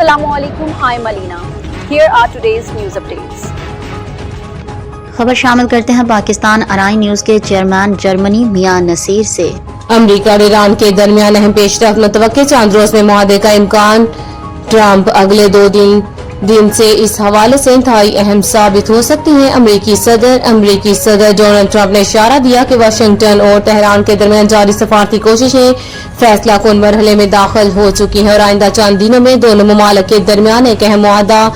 Assalamualaikum, I'm Alina. Here are today's news updates. خبر شامل کرتے ہیں پاکستان ارائن نیوز کے چیئرمین جرمنی میاں نصیر سے۔ امریکہ اور ایران کے درمیان اہم پیش رفت متوقع، چاند روز میں معاہدے کا امکان۔ ٹرمپ اگلے 2 دن سے اس حوالے سے انتہائی اہم ثابت ہو سکتے ہیں۔ امریکی صدر ڈونلڈ ٹرمپ نے اشارہ دیا کہ واشنگٹن اور تہران کے درمیان جاری سفارتی کوششیں فیصلہ کن مرحلے میں داخل ہو چکی ہیں اور آئندہ چند دنوں میں دونوں ممالک کے درمیان ایک اہم معاہدہ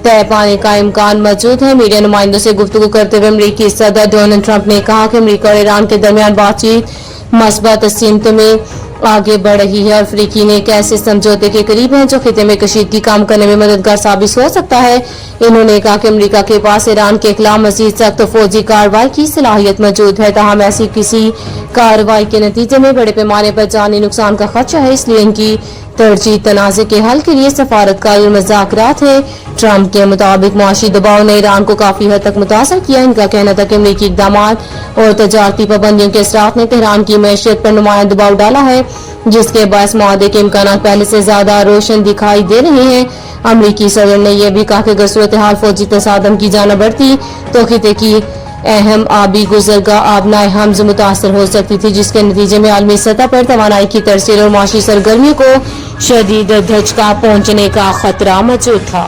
طے پانے کا امکان موجود ہے۔ میڈیا نمائندوں سے گفتگو کرتے ہوئے امریکی صدر ڈونلڈ ٹرمپ نے کہا کہ امریکہ اور ایران کے درمیان بات چیت مثبت سمت میں آگے بڑھ رہی ہے اور فریقین ایک ایسے سمجھوتے کے قریب ہیں جو خطے میں کشیدگی کم کرنے میں مددگار ثابت ہو سکتا ہے۔ انہوں نے کہا کہ امریکہ کے پاس ایران کے خلاف مزید سخت فوجی کارروائی کی صلاحیت موجود ہے، تاہم ایسی کسی کارروائی کے نتیجے میں بڑے پیمانے پر جانی نقصان کا خدشہ ہے، اس لیے ان کی ترجیح تنازع کے حل کے لیے سفارتکاری اور مذاکرات ہے۔ ٹرمپ کے مطابق معاشی دباؤ نے ایران کو کافی حد تک متاثر کیا۔ ان کا کہنا تھا کہ امریکی اقدامات اور تجارتی پابندیوں کے اثرات نے تہران کی معیشت پر نمایاں دباؤ ڈالا ہے، جس کے باعث معاہدے کے امکانات پہلے سے زیادہ روشن دکھائی دے رہے ہیں۔ امریکی صدر نے یہ بھی کہا کہ اگر صورتحال فوجی تصادم کی جانب بڑھتی تو خطے کی اہم آبی گزرگاہ آبنائے حمز متاثر ہو سکتی تھی، جس کے نتیجے میں عالمی سطح پر توانائی کی ترسیل اور معاشی سرگرمیوں کو شدید دھچکا پہنچنے کا خطرہ موجود تھا۔